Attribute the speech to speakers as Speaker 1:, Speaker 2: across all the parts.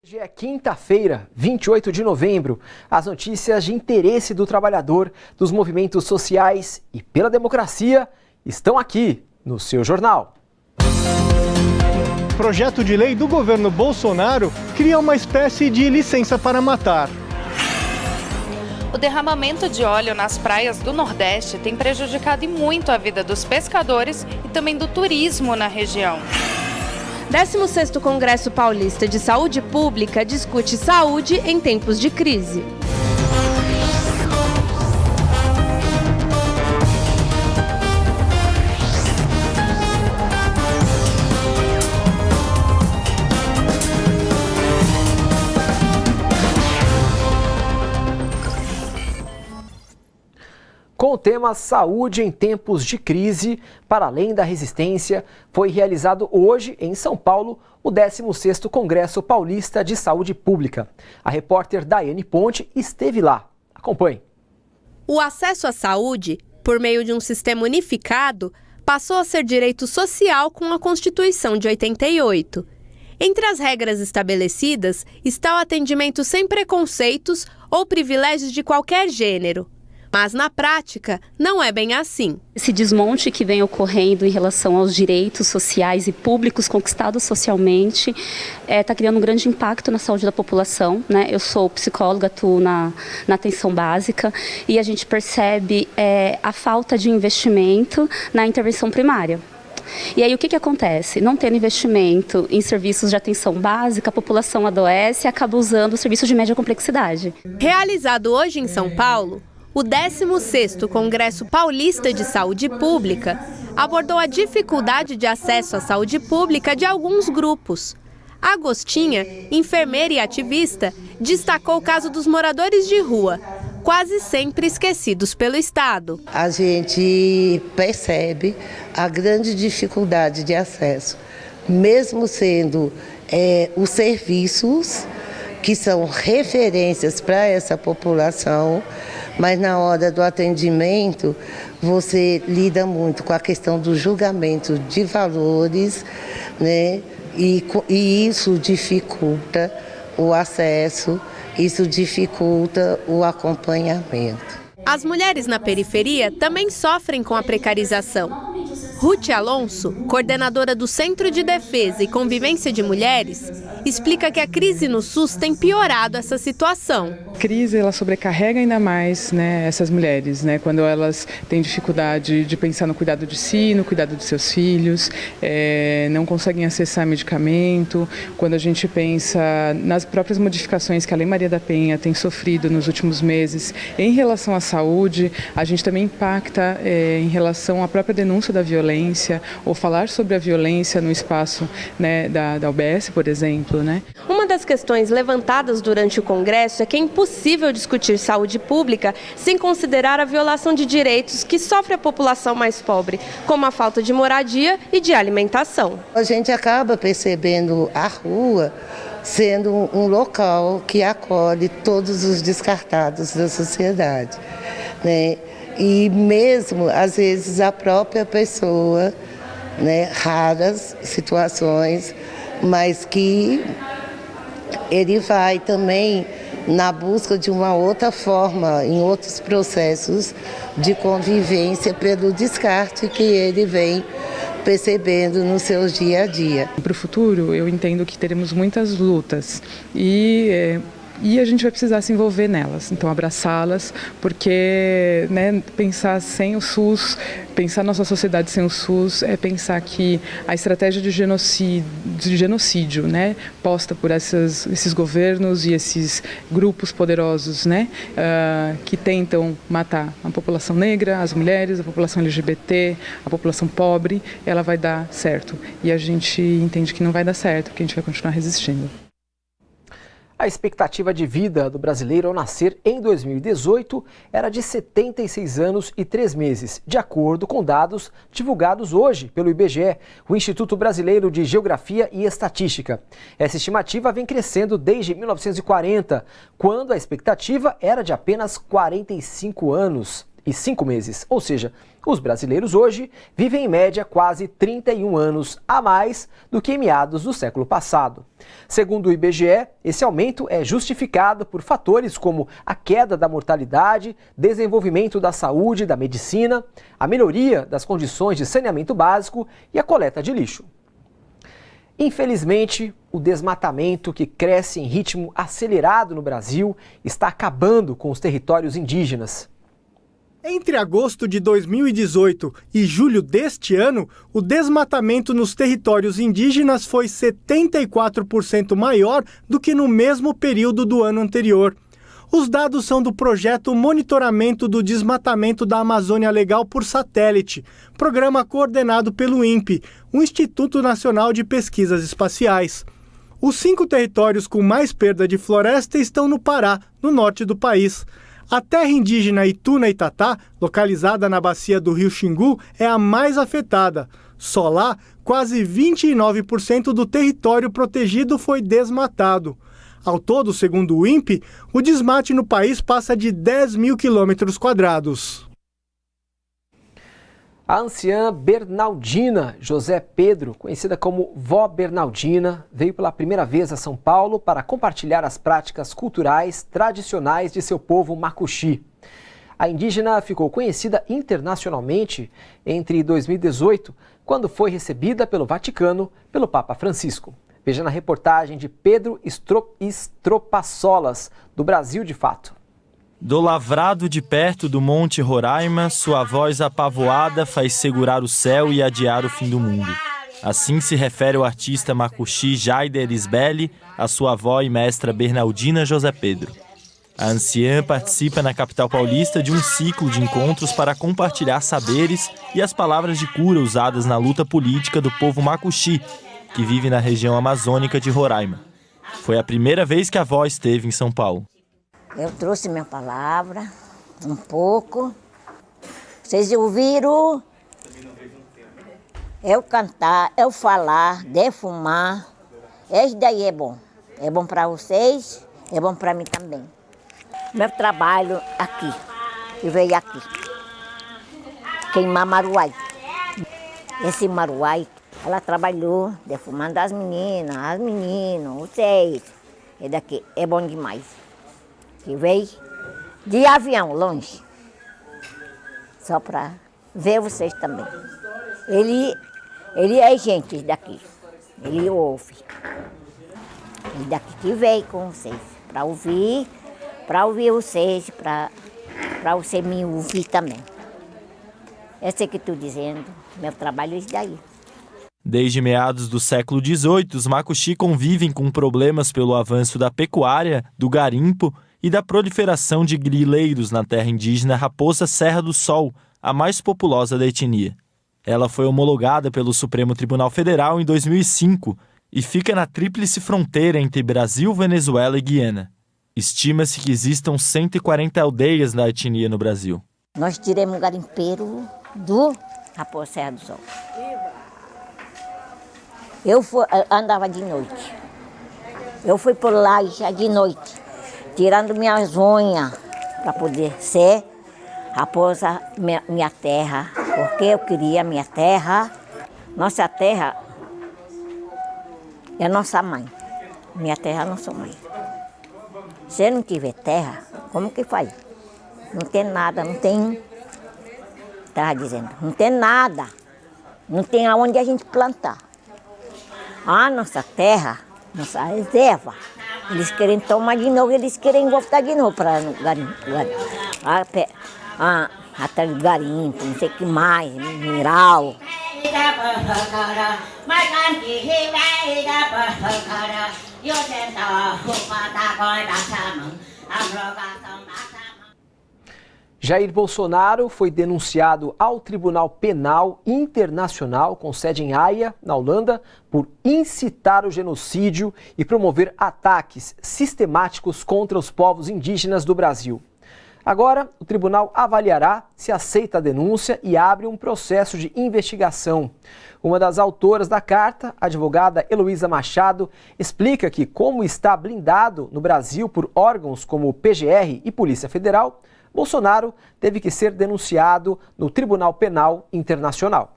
Speaker 1: Hoje é quinta-feira, 28 de novembro. As notícias de interesse do trabalhador, dos movimentos sociais e pela democracia estão aqui no seu jornal.
Speaker 2: Projeto de lei do governo Bolsonaro cria uma espécie de licença para matar.
Speaker 3: O derramamento de óleo nas praias do Nordeste tem prejudicado e muito a vida dos pescadores e também do turismo na região.
Speaker 4: 16º Congresso Paulista de Saúde Pública discute saúde em tempos de crise.
Speaker 1: Com o tema Saúde em Tempos de Crise, para além da resistência, foi realizado hoje, em São Paulo, o 16º Congresso Paulista de Saúde Pública. A repórter Daiane Ponte esteve lá. Acompanhe.
Speaker 4: O acesso à saúde, por meio de um sistema unificado, passou a ser direito social com a Constituição de 88. Entre as regras estabelecidas está o atendimento sem preconceitos ou privilégios de qualquer gênero. Mas, na prática, não é bem assim.
Speaker 5: Esse desmonte que vem ocorrendo em relação aos direitos sociais e públicos conquistados socialmente está criando um grande impacto na saúde da população, né? Eu sou psicóloga, atuo na atenção básica e a gente percebe a falta de investimento na intervenção primária. E aí o que acontece? Não tendo investimento em serviços de atenção básica, a população adoece e acaba usando serviços de média complexidade.
Speaker 4: Realizado hoje em São Paulo, o 16º Congresso Paulista de Saúde Pública abordou a dificuldade de acesso à saúde pública de alguns grupos. A Agostinha, enfermeira e ativista, destacou o caso dos moradores de rua, quase sempre esquecidos pelo Estado.
Speaker 6: A gente percebe a grande dificuldade de acesso, mesmo sendo os serviços que são referências para essa população, mas na hora do atendimento você lida muito com a questão do julgamento de valores, né? E isso dificulta o acesso, isso dificulta o acompanhamento.
Speaker 4: As mulheres na periferia também sofrem com a precarização. Ruth Alonso, coordenadora do Centro de Defesa e Convivência de Mulheres, explica que a crise no SUS tem piorado essa situação.
Speaker 7: A crise ela sobrecarrega ainda mais, né, essas mulheres, né, quando elas têm dificuldade de pensar no cuidado de si, no cuidado de seus filhos, não conseguem acessar medicamento. Quando a gente pensa nas próprias modificações que a Lei Maria da Penha tem sofrido nos últimos meses em relação à saúde, a gente também impacta em relação à própria denúncia da violência ou falar sobre a violência no espaço, né, da UBS, por exemplo. Né?
Speaker 4: Uma das questões levantadas durante o Congresso é que é impossível discutir saúde pública sem considerar a violação de direitos que sofre a população mais pobre, como a falta de moradia e de alimentação.
Speaker 6: A gente acaba percebendo a rua sendo um local que acolhe todos os descartados da sociedade, né? E mesmo, às vezes, a própria pessoa, né, raras situações, mas que ele vai também na busca de uma outra forma, em outros processos de convivência pelo descarte que ele vem percebendo no seu dia a dia.
Speaker 7: Para o futuro, eu entendo que teremos muitas lutas e a gente vai precisar se envolver nelas, então abraçá-las, porque, né, pensar sem o SUS, pensar nossa sociedade sem o SUS é pensar que a estratégia de genocídio, né, posta por esses governos e esses grupos poderosos, né, que tentam matar a população negra, as mulheres, a população LGBT, a população pobre, ela vai dar certo. E a gente entende que não vai dar certo, porque a gente vai continuar resistindo.
Speaker 1: A expectativa de vida do brasileiro ao nascer em 2018 era de 76 anos e 3 meses, de acordo com dados divulgados hoje pelo IBGE, o Instituto Brasileiro de Geografia e Estatística. Essa estimativa vem crescendo desde 1940, quando a expectativa era de apenas 45 anos. e 5 meses. Ou seja, os brasileiros hoje vivem em média quase 31 anos a mais do que em meados do século passado. Segundo o IBGE, esse aumento é justificado por fatores como a queda da mortalidade, desenvolvimento da saúde e da medicina, a melhoria das condições de saneamento básico e a coleta de lixo. Infelizmente, o desmatamento que cresce em ritmo acelerado no Brasil está acabando com os territórios indígenas.
Speaker 2: Entre agosto de 2018 e julho deste ano, o desmatamento nos territórios indígenas foi 74% maior do que no mesmo período do ano anterior. Os dados são do projeto Monitoramento do Desmatamento da Amazônia Legal por Satélite, programa coordenado pelo INPE, o Instituto Nacional de Pesquisas Espaciais. Os 5 territórios com mais perda de floresta estão no Pará, no norte do país. A terra indígena Ituna-Itatá, localizada na bacia do rio Xingu, é a mais afetada. Só lá, quase 29% do território protegido foi desmatado. Ao todo, segundo o INPE, o desmate no país passa de 10 mil quilômetros quadrados.
Speaker 1: A anciã Bernaldina José Pedro, conhecida como Vó Bernaldina, veio pela primeira vez a São Paulo para compartilhar as práticas culturais tradicionais de seu povo macuxi. A indígena ficou conhecida internacionalmente entre 2018, quando foi recebida pelo Vaticano pelo Papa Francisco. Veja na reportagem de Pedro Estropaçolas, do Brasil de Fato.
Speaker 8: Do lavrado de perto do Monte Roraima, sua voz apavoada faz segurar o céu e adiar o fim do mundo. Assim se refere o artista macuxi Jaider Isbelli à sua avó e mestra Bernaldina José Pedro. A anciã participa na capital paulista de um ciclo de encontros para compartilhar saberes e as palavras de cura usadas na luta política do povo macuxi, que vive na região amazônica de Roraima. Foi a primeira vez que a avó esteve em São Paulo.
Speaker 9: Eu trouxe minha palavra, um pouco. Vocês ouviram? Eu cantar, eu falar, defumar. Isso daí é bom. É bom para vocês, é bom para mim também. Meu trabalho aqui, eu veio aqui. Queimar maruai. Esse maruai, ela trabalhou defumando as meninas, vocês. E daqui é bom demais. Que veio de avião, longe. Só para ver vocês também. Ele é gente daqui. Ele ouve. Ele daqui que veio com vocês. Para ouvir vocês, para você me ouvir também. Eu sei que estou dizendo, meu trabalho é isso daí.
Speaker 8: Desde meados do século XVIII, os macuxi convivem com problemas pelo avanço da pecuária, do garimpo e da proliferação de grileiros na terra indígena Raposa Serra do Sol, a mais populosa da etnia. Ela foi homologada pelo Supremo Tribunal Federal em 2005 e fica na tríplice fronteira entre Brasil, Venezuela e Guiana. Estima-se que existam 140 aldeias da etnia no Brasil.
Speaker 9: Nós tiramos um garimpeiro do Raposa Serra do Sol. Eu andava de noite. Eu fui por lá já de noite, tirando minhas unhas para poder ser Raposa minha terra, porque eu queria minha terra. Nossa terra é nossa mãe. Minha terra é nossa mãe. Se não tiver terra, como que faz? Não tem nada, não tem. Estava dizendo, não tem nada. Não tem aonde a gente plantar. A nossa terra, nossa reserva, eles querem tomar de novo, eles querem voltar de novo para até o garimpo, não sei o que mais, mineral.
Speaker 1: Jair Bolsonaro foi denunciado ao Tribunal Penal Internacional, com sede em Haia, na Holanda, por incitar o genocídio e promover ataques sistemáticos contra os povos indígenas do Brasil. Agora, o tribunal avaliará se aceita a denúncia e abre um processo de investigação. Uma das autoras da carta, a advogada Heloísa Machado, explica que, como está blindado no Brasil por órgãos como PGR e Polícia Federal, Bolsonaro teve que ser denunciado no Tribunal Penal Internacional.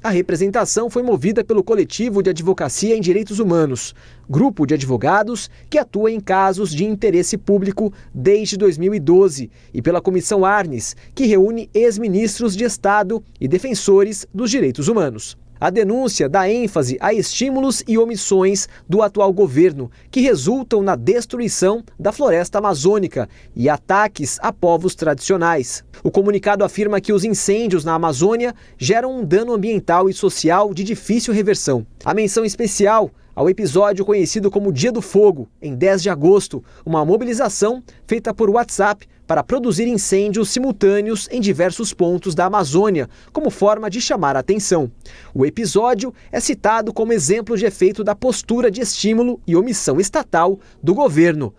Speaker 1: A representação foi movida pelo Coletivo de Advocacia em Direitos Humanos, grupo de advogados que atua em casos de interesse público desde 2012, e pela Comissão Arnes, que reúne ex-ministros de Estado e defensores dos direitos humanos. A denúncia dá ênfase a estímulos e omissões do atual governo, que resultam na destruição da floresta amazônica e ataques a povos tradicionais. O comunicado afirma que os incêndios na Amazônia geram um dano ambiental e social de difícil reversão. A menção especial ao episódio conhecido como Dia do Fogo, em 10 de agosto, uma mobilização feita por WhatsApp para produzir incêndios simultâneos em diversos pontos da Amazônia, como forma de chamar a atenção. O episódio é citado como exemplo de efeito da postura de estímulo e omissão estatal do governo.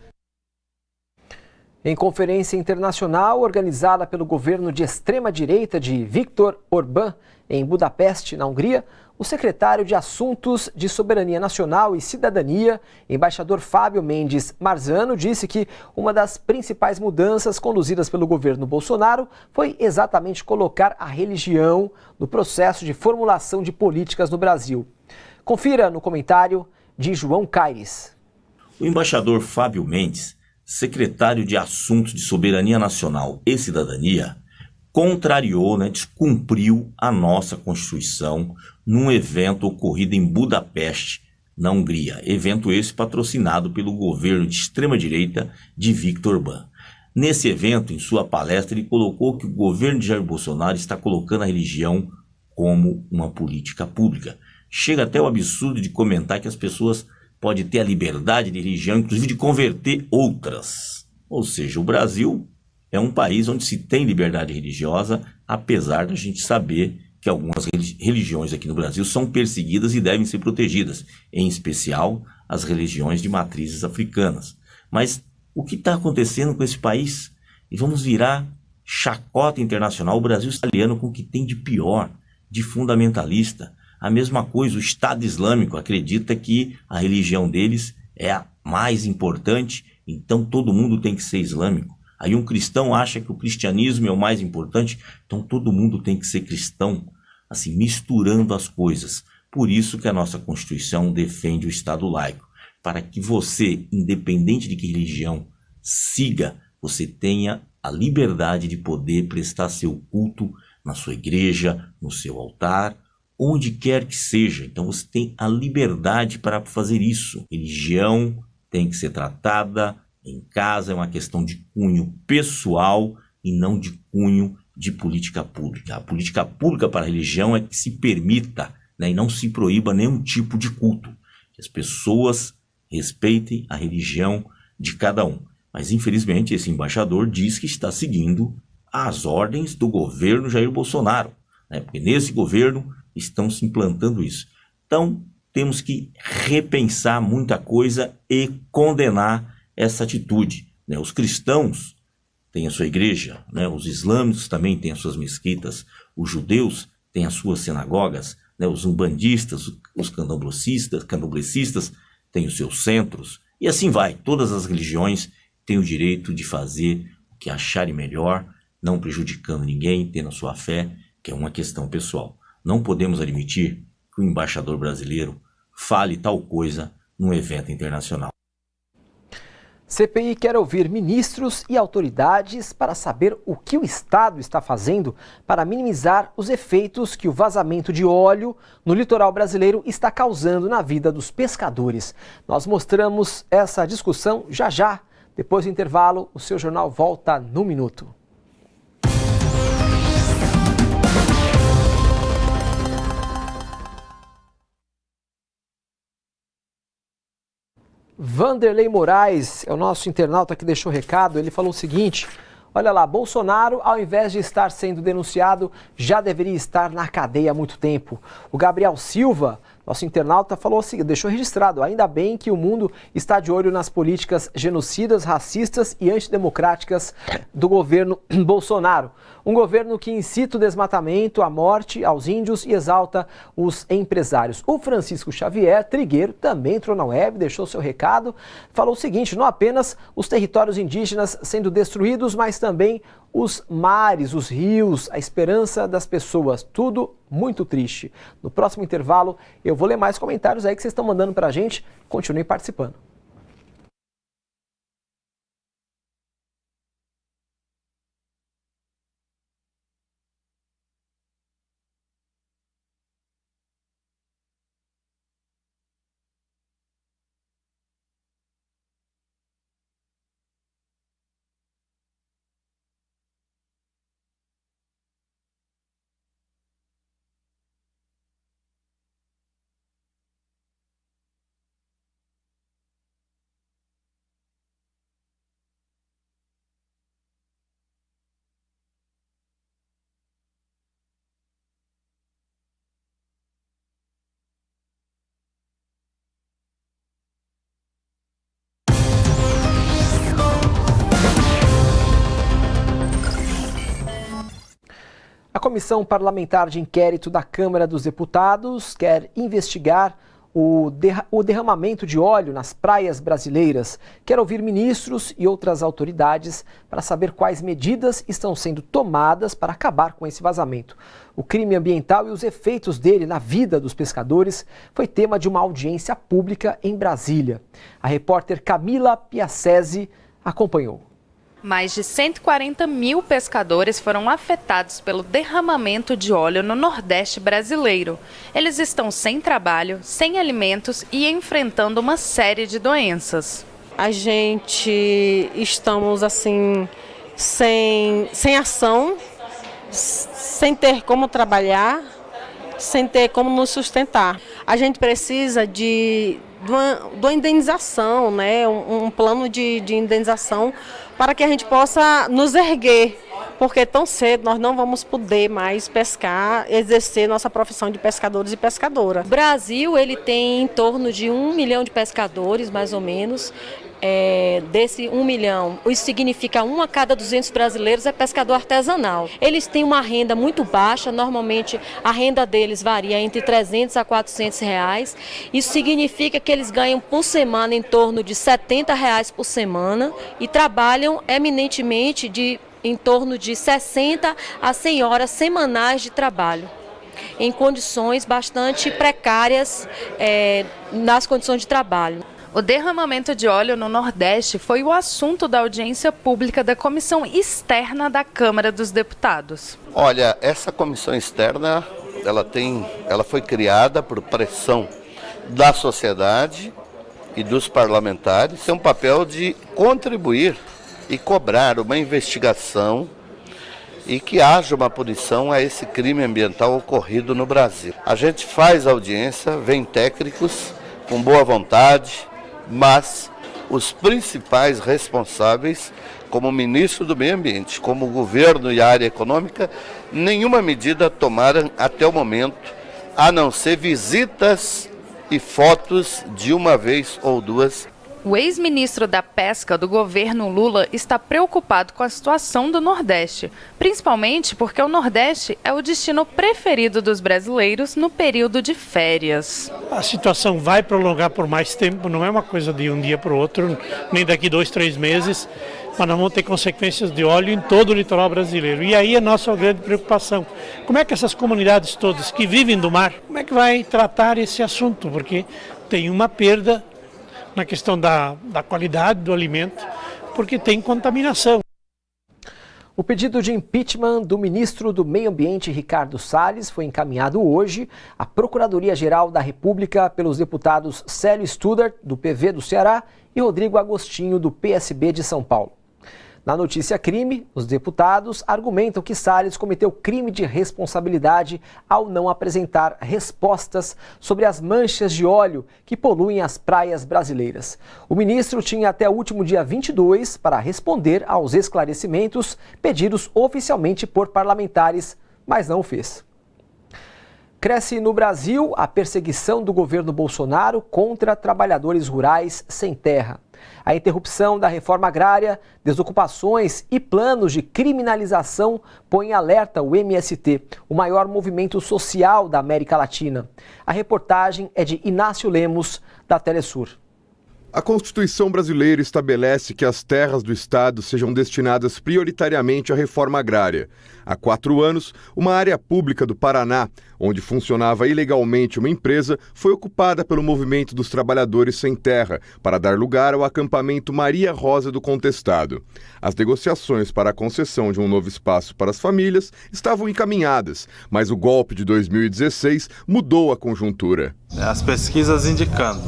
Speaker 1: Em conferência internacional organizada pelo governo de extrema-direita de Viktor Orbán, em Budapeste, na Hungria, o secretário de Assuntos de Soberania Nacional e Cidadania, embaixador Fábio Mendes Marzano, disse que uma das principais mudanças conduzidas pelo governo Bolsonaro foi exatamente colocar a religião no processo de formulação de políticas no Brasil. Confira no comentário de João Caires.
Speaker 10: O embaixador Fábio Mendes, secretário de Assuntos de Soberania Nacional e Cidadania, contrariou, descumpriu a nossa Constituição num evento ocorrido em Budapeste, na Hungria. Evento esse patrocinado pelo governo de extrema-direita de Viktor Orbán. Nesse evento, em sua palestra, ele colocou que o governo de Jair Bolsonaro está colocando a religião como uma política pública. Chega até o absurdo de comentar que as pessoas podem ter a liberdade de religião, inclusive de converter outras. Ou seja, o Brasil é um país onde se tem liberdade religiosa, apesar da gente saber que algumas religiões aqui no Brasil são perseguidas e devem ser protegidas, em especial as religiões de matrizes africanas. Mas o que está acontecendo com esse país? E vamos virar chacota internacional. O Brasil está aliando com o que tem de pior, de fundamentalista. A mesma coisa, o Estado Islâmico acredita que a religião deles é a mais importante, então todo mundo tem que ser islâmico. Aí um cristão acha que o cristianismo é o mais importante, então todo mundo tem que ser cristão, assim, misturando as coisas. Por isso que a nossa Constituição defende o Estado laico, para que você, independente de que religião siga, você tenha a liberdade de poder prestar seu culto na sua igreja, no seu altar, onde quer que seja. Então você tem a liberdade para fazer isso. Religião tem que ser tratada em casa, é uma questão de cunho pessoal e não de cunho de política pública. A política pública para a religião é que se permita, e não se proíba nenhum tipo de culto. Que as pessoas respeitem a religião de cada um. Mas infelizmente esse embaixador diz que está seguindo as ordens do governo Jair Bolsonaro, porque nesse governo estão se implantando isso. Então temos que repensar muita coisa e condenar essa atitude. Os cristãos têm a sua igreja, os islâmicos também têm as suas mesquitas, os judeus têm as suas sinagogas, os umbandistas, os candomblecistas têm os seus centros, e assim vai. Todas as religiões têm o direito de fazer o que acharem melhor, não prejudicando ninguém, tendo a sua fé, que é uma questão pessoal. Não podemos admitir que o embaixador brasileiro fale tal coisa num evento internacional.
Speaker 1: CPI quer ouvir ministros e autoridades para saber o que o Estado está fazendo para minimizar os efeitos que o vazamento de óleo no litoral brasileiro está causando na vida dos pescadores. Nós mostramos essa discussão já já. Depois do intervalo, o seu jornal volta no minuto. Vanderlei Moraes é o nosso internauta que deixou recado. Ele falou o seguinte: olha lá, Bolsonaro, ao invés de estar sendo denunciado, já deveria estar na cadeia há muito tempo. O Gabriel Silva, Nosso internauta falou assim, deixou registrado: ainda bem que o mundo está de olho nas políticas genocidas, racistas e antidemocráticas do governo Bolsonaro. Um governo que incita o desmatamento, a morte aos índios e exalta os empresários. O Francisco Xavier Trigueiro também entrou na web, deixou seu recado, falou o seguinte: não apenas os territórios indígenas sendo destruídos, mas também os mares, os rios, a esperança das pessoas, tudo muito triste. No próximo intervalo eu vou ler mais comentários aí que vocês estão mandando pra gente, continuem participando. A Comissão Parlamentar de Inquérito da Câmara dos Deputados quer investigar o derramamento de óleo nas praias brasileiras. Quer ouvir ministros e outras autoridades para saber quais medidas estão sendo tomadas para acabar com esse vazamento. O crime ambiental e os efeitos dele na vida dos pescadores foi tema de uma audiência pública em Brasília. A repórter Camila Piacese acompanhou.
Speaker 3: Mais de 140 mil pescadores foram afetados pelo derramamento de óleo no Nordeste brasileiro. Eles estão sem trabalho, sem alimentos e enfrentando uma série de doenças.
Speaker 11: A gente estamos assim, sem ação, sem ter como trabalhar, sem ter como nos sustentar. A gente precisa de uma indenização, né? Um plano de indenização para que a gente possa nos erguer, porque tão cedo nós não vamos poder mais pescar, exercer nossa profissão de pescadores e pescadora.
Speaker 12: O Brasil ele tem em torno de 1 milhão de pescadores, mais ou menos. Desse 1 milhão, isso significa 1 a cada 200 brasileiros é pescador artesanal. Eles têm uma renda muito baixa, normalmente a renda deles varia entre 300 a 400 reais. Isso significa que eles ganham por semana em torno de 70 reais por semana e trabalham eminentemente em torno de 60 a 100 horas semanais de trabalho, em condições bastante precárias nas condições de trabalho.
Speaker 3: O derramamento de óleo no Nordeste foi o assunto da audiência pública da Comissão Externa da Câmara dos Deputados.
Speaker 13: Olha, essa comissão externa, ela foi criada por pressão da sociedade e dos parlamentares. Tem um papel de contribuir e cobrar uma investigação e que haja uma punição a esse crime ambiental ocorrido no Brasil. A gente faz audiência, vem técnicos com boa vontade, mas os principais responsáveis, como o ministro do Meio Ambiente, como o governo e a área econômica, nenhuma medida tomaram até o momento, a não ser visitas e fotos de uma vez ou duas.
Speaker 3: O ex-ministro da Pesca do governo Lula está preocupado com a situação do Nordeste, principalmente porque o Nordeste é o destino preferido dos brasileiros no período de férias.
Speaker 14: A situação vai prolongar por mais tempo, não é uma coisa de um dia para o outro, nem daqui 2, 3 meses, mas nós vamos ter consequências de óleo em todo o litoral brasileiro. E aí a nossa grande preocupação, como é que essas comunidades todas que vivem do mar, como é que vai tratar esse assunto? Porque tem uma perda na questão da qualidade do alimento, porque tem contaminação.
Speaker 1: O pedido de impeachment do ministro do Meio Ambiente, Ricardo Salles, foi encaminhado hoje à Procuradoria-Geral da República pelos deputados Célio Studer, do PV do Ceará, e Rodrigo Agostinho, do PSB de São Paulo. Na notícia crime, os deputados argumentam que Salles cometeu crime de responsabilidade ao não apresentar respostas sobre as manchas de óleo que poluem as praias brasileiras. O ministro tinha até o último dia 22 para responder aos esclarecimentos pedidos oficialmente por parlamentares, mas não o fez. Cresce no Brasil a perseguição do governo Bolsonaro contra trabalhadores rurais sem terra. A interrupção da reforma agrária, desocupações e planos de criminalização põem em alerta o MST, o maior movimento social da América Latina. A reportagem é de Inácio Lemos, da Telesur.
Speaker 15: A Constituição brasileira estabelece que as terras do Estado sejam destinadas prioritariamente à reforma agrária. Há 4 anos, uma área pública do Paraná, onde funcionava ilegalmente uma empresa, foi ocupada pelo movimento dos trabalhadores sem terra, para dar lugar ao acampamento Maria Rosa do Contestado. As negociações para a concessão de um novo espaço para as famílias estavam encaminhadas, mas o golpe de 2016 mudou a conjuntura.
Speaker 16: As pesquisas indicando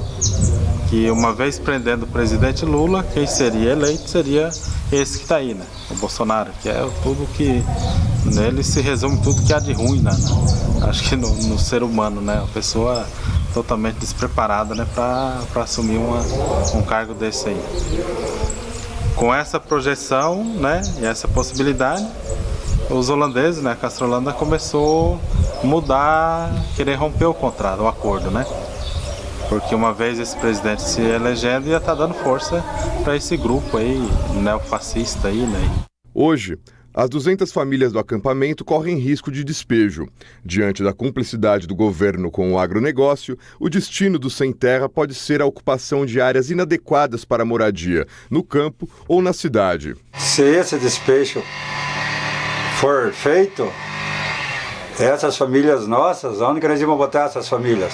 Speaker 16: que, uma vez prendendo o presidente Lula, quem seria eleito seria esse que está aí, né? O Bolsonaro, que é tudo que... Nele se resume tudo que há de ruim, né? Acho que no ser humano, né? Uma pessoa totalmente despreparada, né? Para assumir um cargo desse aí. Com essa projeção, né? E essa possibilidade, os holandeses, né? A Castrolanda começou a mudar, querer romper o contrato, o acordo, né? Porque uma vez esse presidente se elegendo, ia estar dando força para esse grupo aí, neofascista aí, né?
Speaker 15: Hoje, as 200 famílias do acampamento correm risco de despejo. Diante da cumplicidade do governo com o agronegócio, o destino do sem terra pode ser a ocupação de áreas inadequadas para a moradia, no campo ou na cidade.
Speaker 17: Se esse despejo for feito, essas famílias nossas, onde que nós vamos botar essas famílias?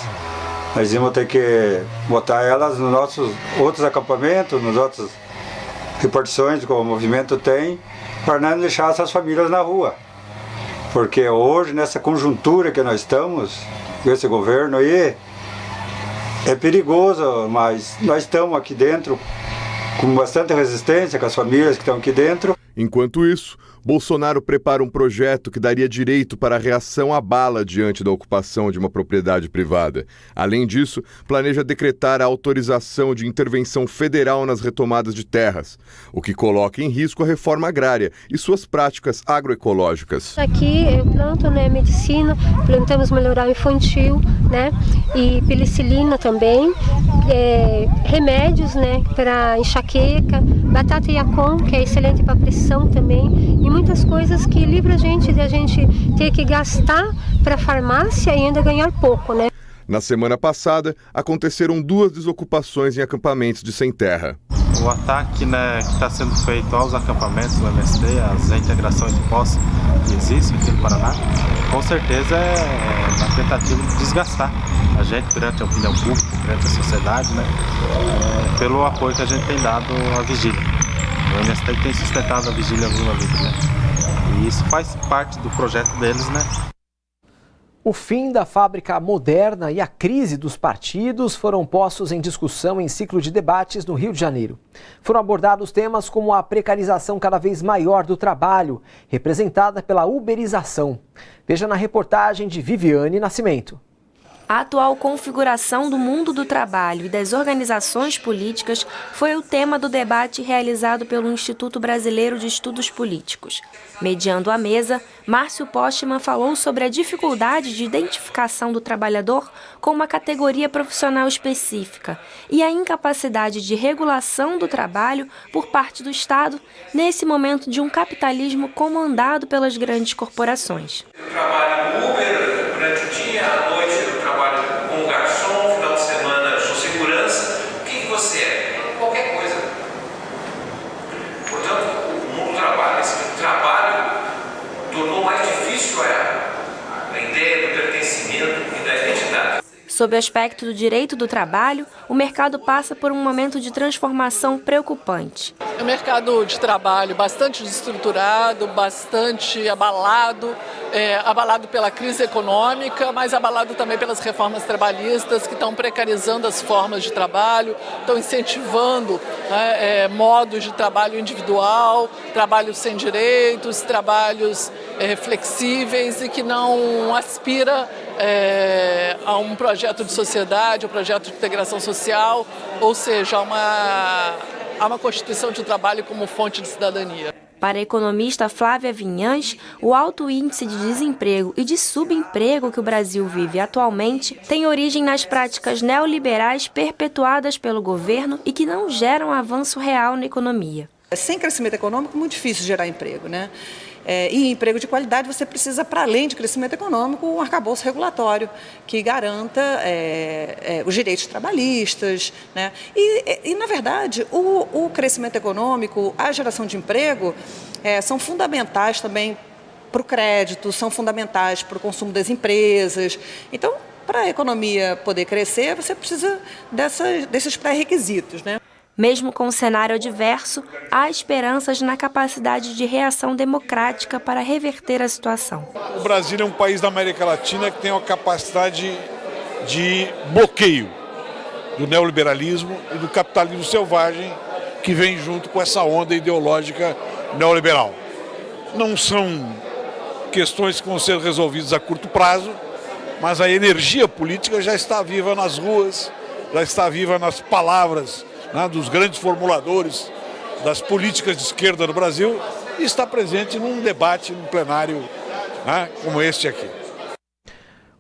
Speaker 17: Nós vamos ter que botar elas nos nossos outros acampamentos, nas outras repartições que o movimento tem, para não deixar essas famílias na rua. Porque hoje, nessa conjuntura que nós estamos, com esse governo aí, é perigoso, mas nós estamos aqui dentro com bastante resistência, com as famílias que estão aqui dentro.
Speaker 15: Enquanto isso, Bolsonaro prepara um projeto que daria direito para a reação à bala diante da ocupação de uma propriedade privada. Além disso, planeja decretar a autorização de intervenção federal nas retomadas de terras, o que coloca em risco a reforma agrária e suas práticas agroecológicas.
Speaker 18: Aqui eu planto, né, medicina, plantamos melhoral infantil, né, e penicilina também, remédios, né, para enxaqueca, batata Yacon, que é excelente para pressão também, e muitas coisas que livram a gente de a gente ter que gastar para a farmácia e ainda ganhar pouco, né?
Speaker 15: Na semana passada, aconteceram 2 desocupações em acampamentos de sem terra.
Speaker 16: O ataque, né, que está sendo feito aos acampamentos do MST, as reintegrações de posse que existem aqui no Paraná, com certeza é uma tentativa de desgastar a gente perante a opinião pública, perante a sociedade, né, pelo apoio que a gente tem dado à vigília. O MST tem sustentado a vigília Lula Livre, né? E isso faz parte do projeto deles, né?
Speaker 1: O fim da fábrica moderna e a crise dos partidos foram postos em discussão em ciclo de debates no Rio de Janeiro. Foram abordados temas como a precarização cada vez maior do trabalho, representada pela uberização. Veja na reportagem de Viviane Nascimento.
Speaker 19: A atual configuração do mundo do trabalho e das organizações políticas foi o tema do debate realizado pelo Instituto Brasileiro de Estudos Políticos. Mediando a mesa, Márcio Postman falou sobre a dificuldade de identificação do trabalhador com uma categoria profissional específica e a incapacidade de regulação do trabalho por parte do Estado nesse momento de um capitalismo comandado pelas grandes corporações.
Speaker 20: Eu trabalho no Uber durante o dia, à noite eu trabalho como garçom, final de semana sou segurança. O que você é? Qualquer coisa. Portanto, o mundo do trabalho, esse trabalho tornou mais difícil a ideia do pertencimento e da identidade.
Speaker 19: Sob o aspecto do direito do trabalho, o mercado passa por um momento de transformação preocupante.
Speaker 21: É um mercado de trabalho bastante desestruturado, bastante abalado, abalado pela crise econômica, mas abalado também pelas reformas trabalhistas que estão precarizando as formas de trabalho, estão incentivando, né, modos de trabalho individual, trabalhos sem direitos, trabalhos flexíveis e que não aspira a um projeto de sociedade, um projeto de integração social, ou seja, a uma constituição de trabalho como fonte de cidadania.
Speaker 19: Para a economista Flávia Vinhães, o alto índice de desemprego e de subemprego que o Brasil vive atualmente tem origem nas práticas neoliberais perpetuadas pelo governo e que não geram avanço real na economia.
Speaker 5: Sem crescimento econômico é muito difícil gerar emprego, né? E emprego de qualidade você precisa, para além de crescimento econômico, um arcabouço regulatório que garanta os direitos trabalhistas, né? E na verdade, o crescimento econômico, a geração de emprego são fundamentais também para o crédito, são fundamentais para o consumo das empresas. Então, para a economia poder crescer, você precisa desses pré-requisitos, né?
Speaker 19: Mesmo com o cenário adverso, há esperanças na capacidade de reação democrática para reverter a situação.
Speaker 22: O Brasil é um país da América Latina que tem uma capacidade de bloqueio do neoliberalismo e do capitalismo selvagem que vem junto com essa onda ideológica neoliberal. Não são questões que vão ser resolvidas a curto prazo, mas a energia política já está viva nas ruas, já está viva nas palavras, né, dos grandes formuladores das políticas de esquerda no Brasil e está presente num debate, num plenário, né, como este aqui.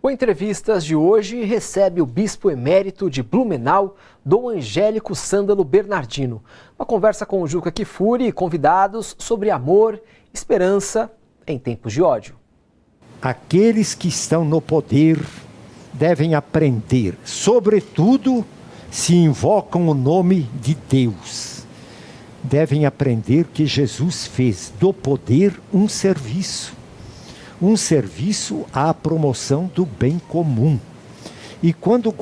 Speaker 1: O Entrevistas de hoje recebe o bispo emérito de Blumenau, Dom Angélico Sândalo Bernardino. Uma conversa com o Juca Kfouri e convidados sobre amor, esperança em tempos de ódio.
Speaker 23: Aqueles que estão no poder devem aprender, sobretudo, se invocam o nome de Deus. Devem aprender que Jesus fez do poder um serviço à promoção do bem comum. E quando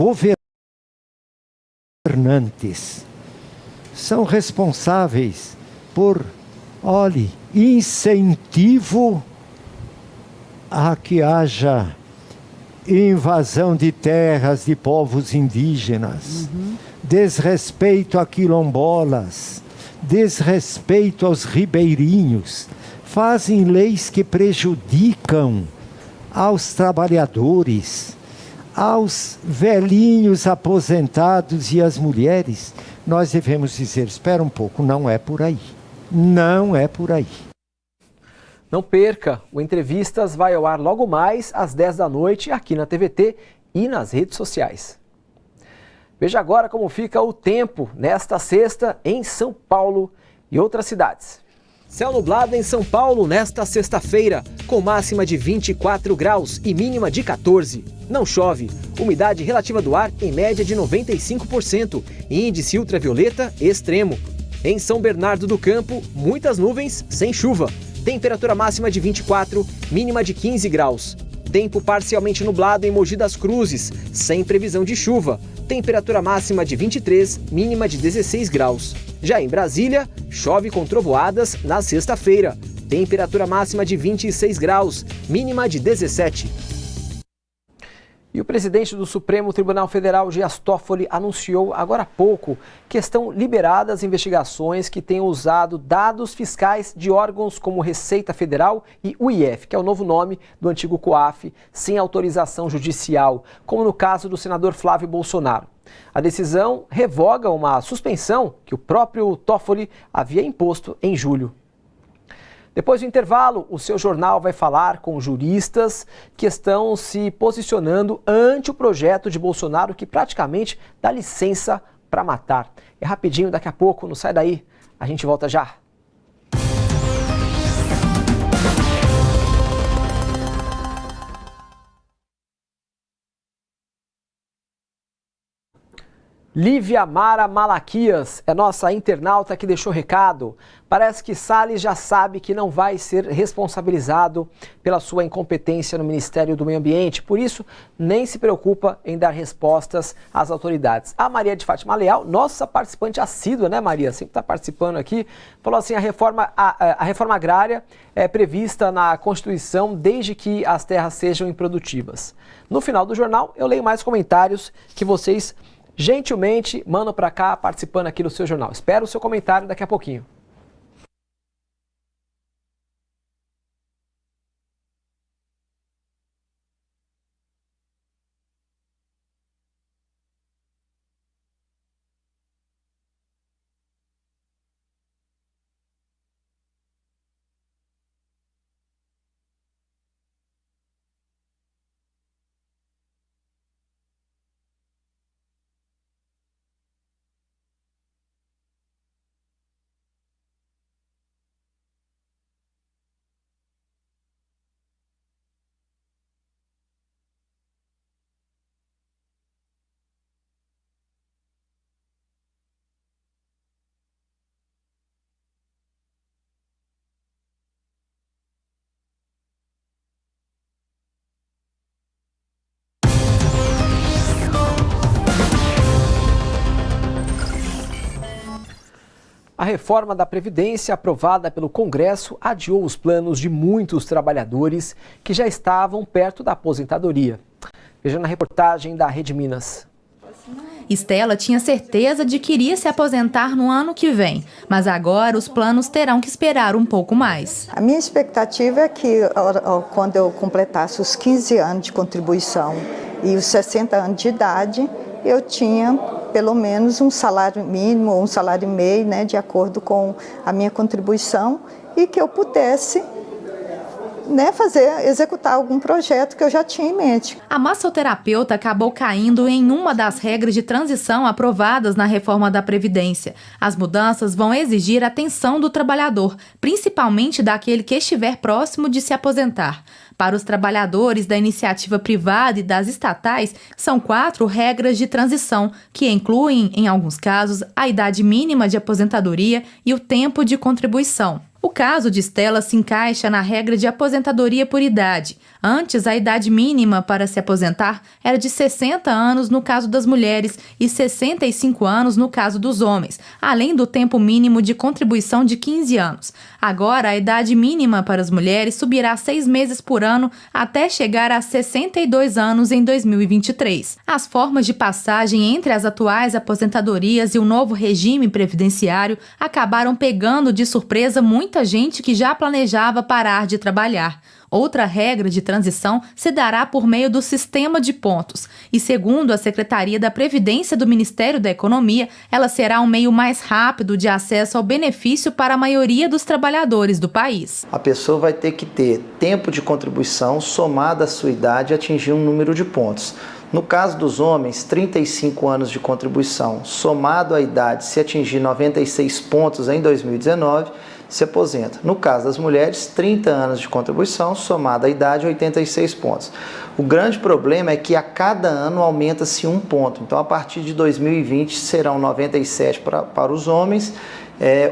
Speaker 23: governantes são responsáveis por, incentivo a que haja invasão de terras de povos indígenas, desrespeito a quilombolas, desrespeito aos ribeirinhos, fazem leis que prejudicam aos trabalhadores, aos velhinhos aposentados e às mulheres. Nós devemos dizer, espera um pouco, não é por aí. Não é por aí.
Speaker 1: Não perca, o Entrevistas vai ao ar logo mais às 10 da noite aqui na TVT e nas redes sociais. Veja agora como fica o tempo nesta sexta em São Paulo e outras cidades. Céu nublado em São Paulo nesta sexta-feira, com máxima de 24 graus e mínima de 14. Não chove, umidade relativa do ar em média de 95% e índice ultravioleta extremo. Em São Bernardo do Campo, muitas nuvens sem chuva. Temperatura máxima de 24, mínima de 15 graus. Tempo parcialmente nublado em Mogi das Cruzes, sem previsão de chuva. Temperatura máxima de 23, mínima de 16 graus. Já em Brasília, chove com trovoadas na sexta-feira. Temperatura máxima de 26 graus, mínima de 17. E o presidente do Supremo Tribunal Federal, Dias Toffoli, anunciou agora há pouco que estão liberadas investigações que tenham usado dados fiscais de órgãos como Receita Federal e o IF, que é o novo nome do antigo COAF, sem autorização judicial, como no caso do senador Flávio Bolsonaro. A decisão revoga uma suspensão que o próprio Toffoli havia imposto em julho. Depois do intervalo, o seu jornal vai falar com juristas que estão se posicionando ante o projeto de Bolsonaro que praticamente dá licença para matar. É rapidinho, daqui a pouco, não sai daí. A gente volta já. Lívia Mara Malaquias é nossa internauta que deixou recado. Parece que Salles já sabe que não vai ser responsabilizado pela sua incompetência no Ministério do Meio Ambiente, por isso nem se preocupa em dar respostas às autoridades. A Maria de Fátima Leal, nossa participante assídua, né, Maria? Sempre está participando aqui, falou assim, a reforma agrária é prevista na Constituição desde que as terras sejam improdutivas. No final do jornal, eu leio mais comentários que vocês gentilmente mandam para cá, participando aqui do seu jornal. Espero o seu comentário daqui a pouquinho. A reforma da Previdência aprovada pelo Congresso adiou os planos de muitos trabalhadores que já estavam perto da aposentadoria. Veja na reportagem da Rede Minas.
Speaker 4: Estela tinha certeza de que iria se aposentar no ano que vem, mas agora os planos terão que esperar um pouco mais.
Speaker 6: A minha expectativa é que quando eu completasse os 15 anos de contribuição e os 60 anos de idade, eu tinha pelo menos um salário mínimo ou um salário e meio, né, de acordo com a minha contribuição, e que eu pudesse, né, executar algum projeto que eu já tinha em mente.
Speaker 4: A massoterapeuta acabou caindo em uma das regras de transição aprovadas na reforma da Previdência. As mudanças vão exigir atenção do trabalhador, principalmente daquele que estiver próximo de se aposentar. Para os trabalhadores da iniciativa privada e das estatais, são 4 regras de transição, que incluem, em alguns casos, a idade mínima de aposentadoria e o tempo de contribuição. O caso de Estela se encaixa na regra de aposentadoria por idade. Antes, a idade mínima para se aposentar era de 60 anos no caso das mulheres e 65 anos no caso dos homens, além do tempo mínimo de contribuição de 15 anos. Agora, a idade mínima para as mulheres subirá 6 meses por ano até chegar a 62 anos em 2023. As formas de passagem entre as atuais aposentadorias e o novo regime previdenciário acabaram pegando de surpresa muita gente que já planejava parar de trabalhar. Outra regra de transição se dará por meio do sistema de pontos e, segundo a Secretaria da Previdência do Ministério da Economia, ela será um meio mais rápido de acesso ao benefício para a maioria dos trabalhadores do país.
Speaker 7: A pessoa vai ter que ter tempo de contribuição somado à sua idade e atingir um número de pontos. No caso dos homens, 35 anos de contribuição somado à idade, se atingir 96 pontos em 2019, se aposenta. No caso das mulheres, 30 anos de contribuição, somada à idade, 86 pontos. O grande problema é que a cada ano aumenta-se 1 ponto. Então, a partir de 2020, serão 97 para os homens,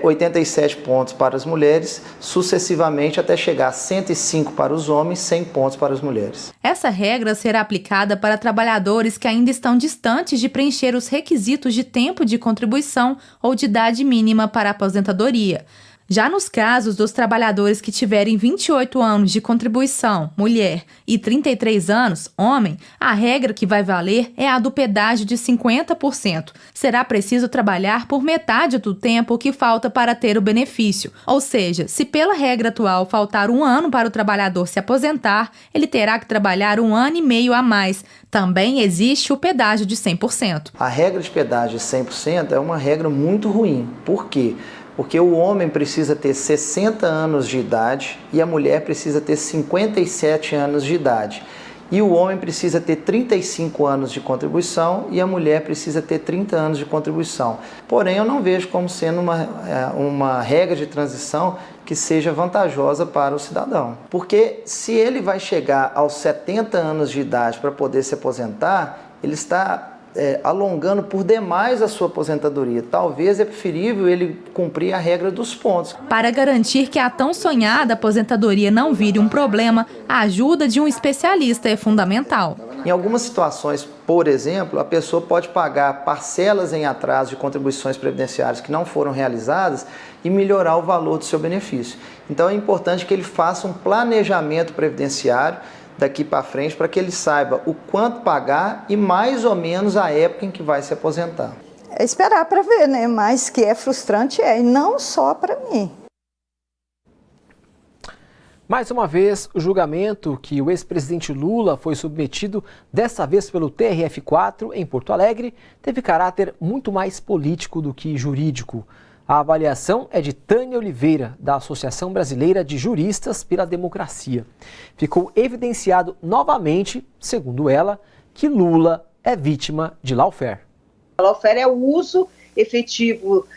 Speaker 7: 87 pontos para as mulheres, sucessivamente até chegar a 105 para os homens, 100 pontos para as mulheres.
Speaker 4: Essa regra será aplicada para trabalhadores que ainda estão distantes de preencher os requisitos de tempo de contribuição ou de idade mínima para a aposentadoria. Já nos casos dos trabalhadores que tiverem 28 anos de contribuição, mulher, e 33 anos, homem, a regra que vai valer é a do pedágio de 50%. Será preciso trabalhar por metade do tempo que falta para ter o benefício. Ou seja, se pela regra atual faltar 1 ano para o trabalhador se aposentar, ele terá que trabalhar 1 ano e meio a mais. Também existe o pedágio de 100%.
Speaker 7: A regra de pedágio de 100% é uma regra muito ruim. Por quê? Porque o homem precisa ter 60 anos de idade e a mulher precisa ter 57 anos de idade. E o homem precisa ter 35 anos de contribuição e a mulher precisa ter 30 anos de contribuição. Porém, eu não vejo como sendo uma regra de transição que seja vantajosa para o cidadão. Porque se ele vai chegar aos 70 anos de idade para poder se aposentar, ele está alongando por demais a sua aposentadoria. Talvez é preferível ele cumprir a regra dos pontos.
Speaker 4: Para garantir que a tão sonhada aposentadoria não vire um problema, a ajuda de um especialista é fundamental.
Speaker 7: Em algumas situações, por exemplo, a pessoa pode pagar parcelas em atraso de contribuições previdenciárias que não foram realizadas e melhorar o valor do seu benefício. Então é importante que ele faça um planejamento previdenciário daqui para frente, para que ele saiba o quanto pagar e mais ou menos a época em que vai se aposentar.
Speaker 6: É esperar para ver, né? Mas que é frustrante e não só para mim.
Speaker 1: Mais uma vez, o julgamento que o ex-presidente Lula foi submetido, dessa vez pelo TRF4 em Porto Alegre, teve caráter muito mais político do que jurídico. A avaliação é de Tânia Oliveira, da Associação Brasileira de Juristas pela Democracia. Ficou evidenciado novamente, segundo ela, que Lula é vítima de lawfare.
Speaker 24: A lawfare é o uso efetivo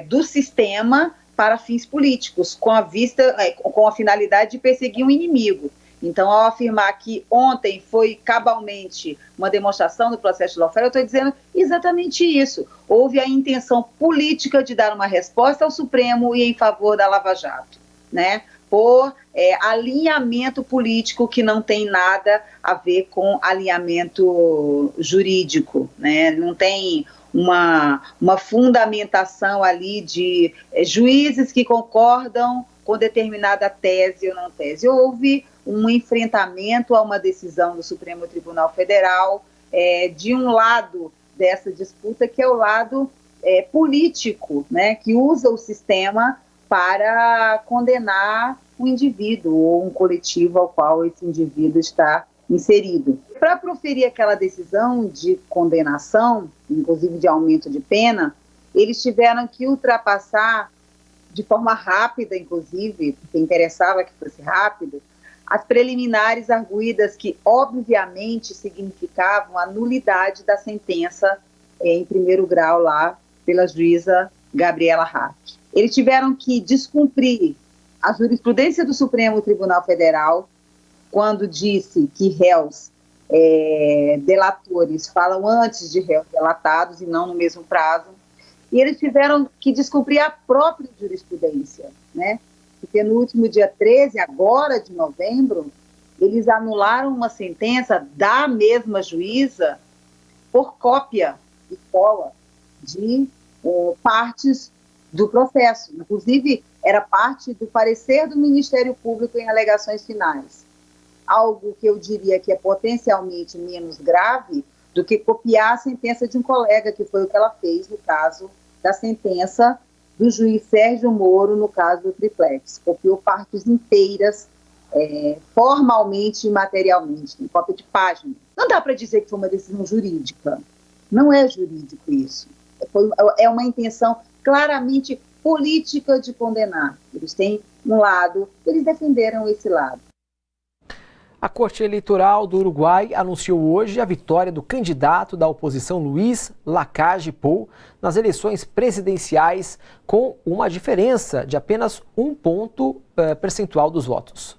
Speaker 24: do sistema para fins políticos, com a finalidade de perseguir um inimigo. Então, ao afirmar que ontem foi cabalmente uma demonstração do processo de lawfare, eu estou dizendo exatamente isso. Houve a intenção política de dar uma resposta ao Supremo e em favor da Lava Jato, né? por alinhamento político que não tem nada a ver com alinhamento jurídico, né? Não tem uma fundamentação ali de juízes que concordam com determinada tese ou não tese. Houve um enfrentamento a uma decisão do Supremo Tribunal Federal de um lado dessa disputa, que é o lado político, né, que usa o sistema para condenar um indivíduo ou um coletivo ao qual esse indivíduo está inserido. Para proferir aquela decisão de condenação, inclusive de aumento de pena, eles tiveram que ultrapassar de forma rápida, inclusive, porque interessava que fosse rápido, as preliminares arguidas que, obviamente, significavam a nulidade da sentença em primeiro grau lá pela juíza Gabriela Hack. Eles tiveram que descumprir a jurisprudência do Supremo Tribunal Federal, quando disse que réus delatores falam antes de réus delatados e não no mesmo prazo. E eles tiveram que descumprir a própria jurisprudência, né? Porque no último dia 13, agora de novembro, eles anularam uma sentença da mesma juíza por cópia e cola de partes do processo. Inclusive, era parte do parecer do Ministério Público em alegações finais. Algo que eu diria que é potencialmente menos grave do que copiar a sentença de um colega, que foi o que ela fez no caso da sentença do juiz Sérgio Moro, no caso do triplex. Copiou partes inteiras, formalmente e materialmente, em cópia de página. Não dá para dizer que foi uma decisão jurídica. Não é jurídico isso. É uma intenção claramente política de condenar. Eles têm um lado, eles defenderam esse lado.
Speaker 1: A Corte Eleitoral do Uruguai anunciou hoje a vitória do candidato da oposição Luiz Lacalle Pou nas eleições presidenciais, com uma diferença de apenas 1 ponto percentual dos votos.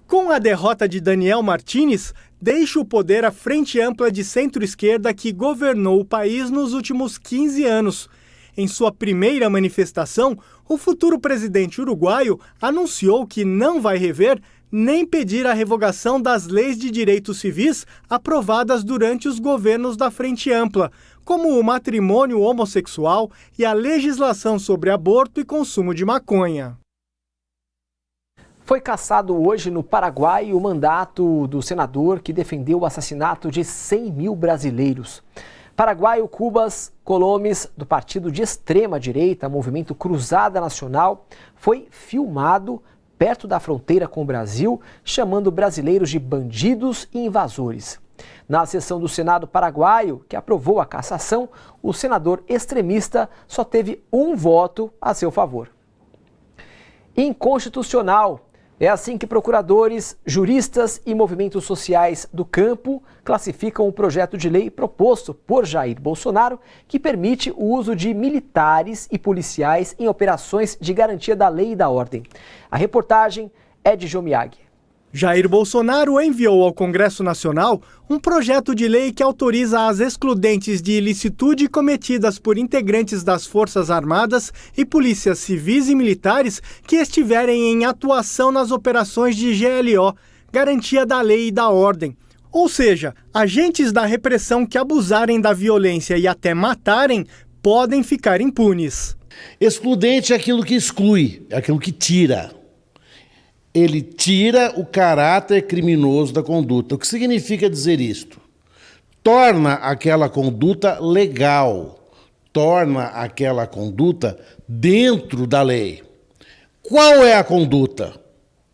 Speaker 2: Com a derrota de Daniel Martínez, deixa o poder à Frente Ampla de Centro-Esquerda que governou o país nos últimos 15 anos. Em sua primeira manifestação, o futuro presidente uruguaio anunciou que não vai rever nem pedir a revogação das leis de direitos civis aprovadas durante os governos da Frente Ampla, como o matrimônio homossexual e a legislação sobre aborto e consumo de maconha.
Speaker 1: Foi cassado hoje no Paraguai o mandato do senador que defendeu o assassinato de 100 mil brasileiros. Paraguaio Cubas Colomes, do partido de extrema-direita, Movimento Cruzada Nacional, foi filmado perto da fronteira com o Brasil, chamando brasileiros de bandidos e invasores. Na sessão do Senado paraguaio, que aprovou a cassação, o senador extremista só teve 1 voto a seu favor. Inconstitucional. É assim que procuradores, juristas e movimentos sociais do campo classificam o projeto de lei proposto por Jair Bolsonaro, que permite o uso de militares e policiais em operações de garantia da lei e da ordem. A reportagem é de Jomiag.
Speaker 2: Jair Bolsonaro enviou ao Congresso Nacional um projeto de lei que autoriza as excludentes de ilicitude cometidas por integrantes das Forças Armadas e polícias civis e militares que estiverem em atuação nas operações de GLO, garantia da lei e da ordem. Ou seja, agentes da repressão que abusarem da violência e até matarem podem ficar impunes.
Speaker 8: Excludente é aquilo que exclui, é aquilo que tira. Ele tira o caráter criminoso da conduta. O que significa dizer isto? Torna aquela conduta legal, torna aquela conduta dentro da lei. Qual é a conduta?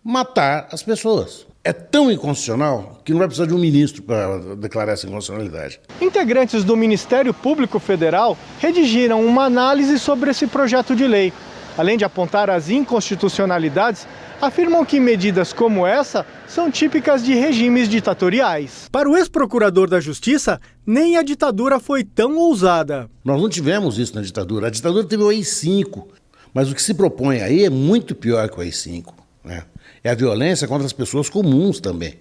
Speaker 8: Matar as pessoas. É tão inconstitucional que não vai precisar de um ministro para declarar essa inconstitucionalidade.
Speaker 2: Integrantes do Ministério Público Federal redigiram uma análise sobre esse projeto de lei. Além de apontar as inconstitucionalidades, afirmam que medidas como essa são típicas de regimes ditatoriais. Para o ex-procurador da Justiça, nem a ditadura foi tão ousada.
Speaker 8: Nós não tivemos isso na ditadura. A ditadura teve o AI-5, mas o que se propõe aí é muito pior que o AI-5, né? É a violência contra as pessoas comuns também,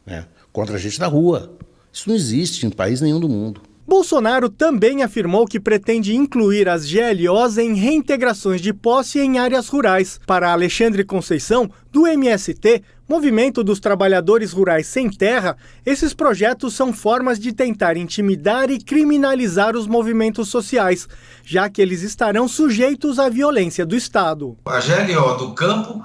Speaker 8: né? Contra a gente da rua. Isso não existe em país nenhum do mundo.
Speaker 2: Bolsonaro também afirmou que pretende incluir as GLOs em reintegrações de posse em áreas rurais. Para Alexandre Conceição, do MST, Movimento dos Trabalhadores Rurais Sem Terra, esses projetos são formas de tentar intimidar e criminalizar os movimentos sociais, já que eles estarão sujeitos à violência do Estado.
Speaker 9: A GLO do campo,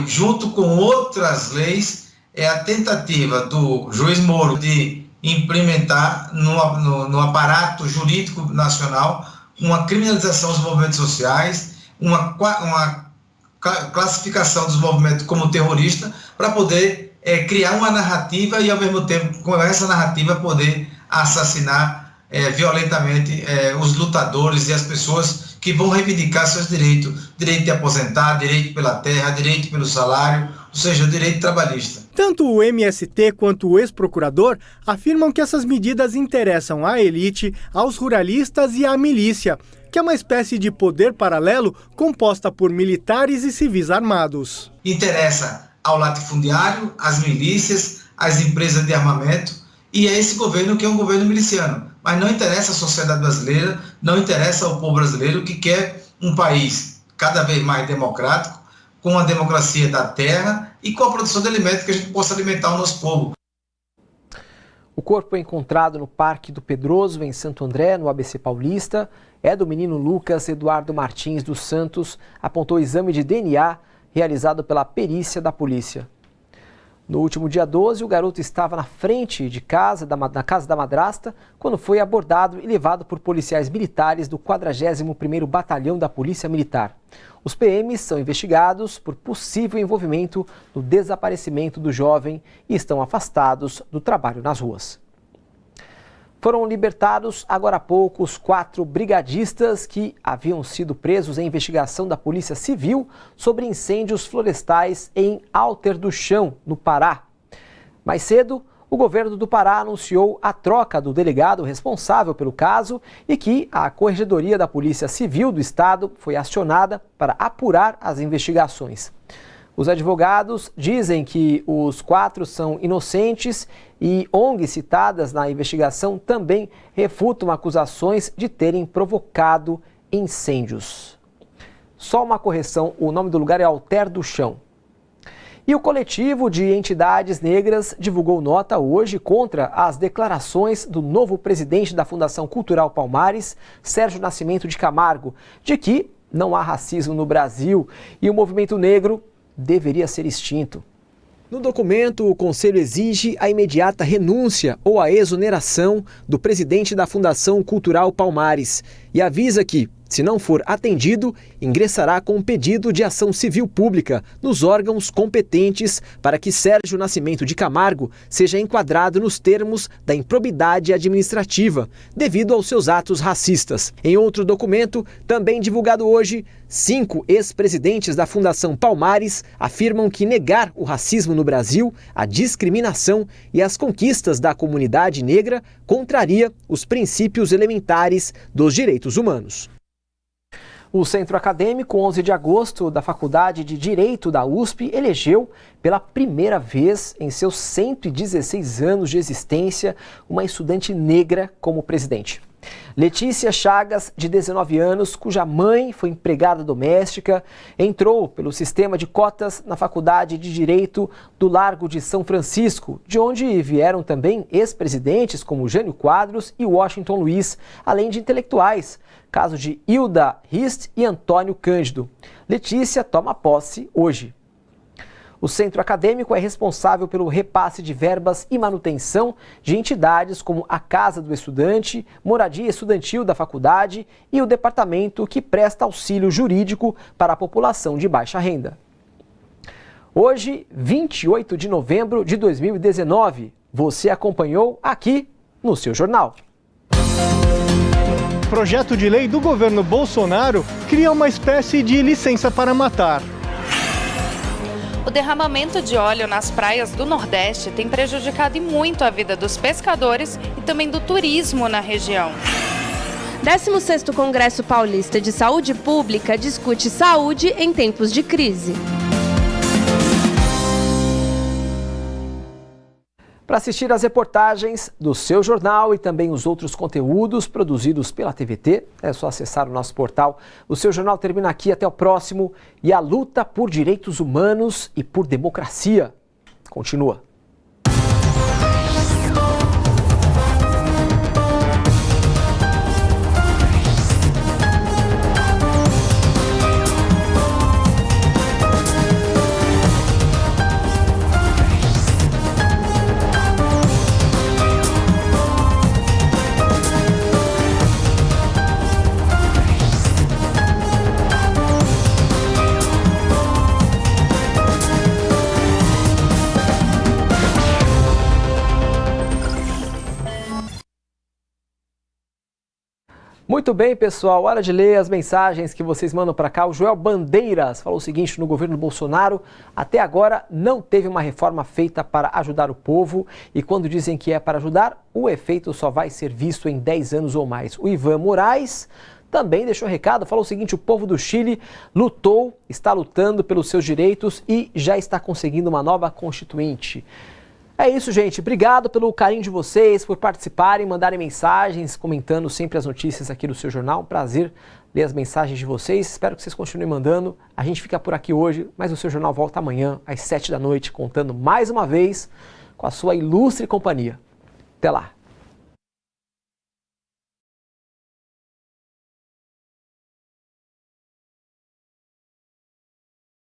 Speaker 9: junto com outras leis, é a tentativa do juiz Moro de implementar no aparato jurídico nacional uma criminalização dos movimentos sociais, uma classificação dos movimentos como terrorista, para poder criar uma narrativa e, ao mesmo tempo, com essa narrativa, poder assassinar violentamente os lutadores e as pessoas que vão reivindicar seus direitos, direito de aposentar, direito pela terra, direito pelo salário, ou seja, direito trabalhista.
Speaker 2: Tanto o MST quanto o ex-procurador afirmam que essas medidas interessam à elite, aos ruralistas e à milícia, que é uma espécie de poder paralelo composta por militares e civis armados.
Speaker 9: Interessa ao latifundiário, às milícias, às empresas de armamento, e é esse governo que é um governo miliciano. Mas não interessa a sociedade brasileira, não interessa ao povo brasileiro, que quer um país cada vez mais democrático, com a democracia da terra e com a produção de alimentos que a gente possa alimentar o nosso povo.
Speaker 1: O corpo encontrado no Parque do Pedroso, em Santo André, no ABC Paulista, é do menino Lucas Eduardo Martins dos Santos, apontou o exame de DNA realizado pela perícia da polícia. No último dia 12, o garoto estava na frente de casa, na casa da madrasta, quando foi abordado e levado por policiais militares do 41º Batalhão da Polícia Militar. Os PMs são investigados por possível envolvimento no desaparecimento do jovem e estão afastados do trabalho nas ruas. Foram libertados agora há pouco os 4 brigadistas que haviam sido presos em investigação da Polícia Civil sobre incêndios florestais em Alter do Chão, no Pará. Mais cedo, o governo do Pará anunciou a troca do delegado responsável pelo caso e que a Corregedoria da Polícia Civil do Estado foi acionada para apurar as investigações. Os advogados dizem que os 4 são inocentes e ONGs citadas na investigação também refutam acusações de terem provocado incêndios. Só uma correção, o nome do lugar é Alter do Chão. E o coletivo de entidades negras divulgou nota hoje contra as declarações do novo presidente da Fundação Cultural Palmares, Sérgio Nascimento de Camargo, de que não há racismo no Brasil e o movimento negro deveria ser extinto. No documento, o Conselho exige a imediata renúncia ou a exoneração do presidente da Fundação Cultural Palmares e avisa que, se não for atendido, ingressará com um pedido de ação civil pública nos órgãos competentes para que Sérgio Nascimento de Camargo seja enquadrado nos termos da improbidade administrativa, devido aos seus atos racistas. Em outro documento, também divulgado hoje, 5 ex-presidentes da Fundação Palmares afirmam que negar o racismo no Brasil, a discriminação e as conquistas da comunidade negra contraria os princípios elementares dos direitos humanos. O Centro Acadêmico 11 de Agosto da Faculdade de Direito da USP elegeu pela primeira vez em seus 116 anos de existência uma estudante negra como presidente. Letícia Chagas, de 19 anos, cuja mãe foi empregada doméstica, entrou pelo sistema de cotas na Faculdade de Direito do Largo de São Francisco, de onde vieram também ex-presidentes como Jânio Quadros e Washington Luiz, além de intelectuais, caso de Hilda Hist e Antônio Cândido. Letícia toma posse hoje. O centro acadêmico é responsável pelo repasse de verbas e manutenção de entidades como a Casa do Estudante, Moradia Estudantil da Faculdade e o departamento que presta auxílio jurídico para a população de baixa renda. Hoje, 28 de novembro de 2019, você acompanhou aqui no seu jornal.
Speaker 2: O projeto de lei do governo Bolsonaro cria uma espécie de licença para matar.
Speaker 3: O derramamento de óleo nas praias do Nordeste tem prejudicado e muito a vida dos pescadores e também do turismo na região.
Speaker 10: 16º Congresso Paulista de Saúde Pública discute saúde em tempos de crise.
Speaker 1: Para assistir às reportagens do seu jornal e também os outros conteúdos produzidos pela TVT, é só acessar o nosso portal. O seu jornal termina aqui, até o próximo. E a luta por direitos humanos e por democracia continua. Muito bem, pessoal, hora de ler as mensagens que vocês mandam para cá. O Joel Bandeiras falou o seguinte: no governo Bolsonaro, até agora não teve uma reforma feita para ajudar o povo, e quando dizem que é para ajudar, o efeito só vai ser visto em 10 anos ou mais. O Ivan Moraes também deixou recado, falou o seguinte: o povo do Chile lutou, está lutando pelos seus direitos e já está conseguindo uma nova constituinte. É isso, gente. Obrigado pelo carinho de vocês, por participarem, mandarem mensagens, comentando sempre as notícias aqui do seu jornal. Um prazer ler as mensagens de vocês. Espero que vocês continuem mandando. A gente fica por aqui hoje, mas o seu jornal volta amanhã, às 7 da noite, contando mais uma vez com a sua ilustre companhia. Até lá.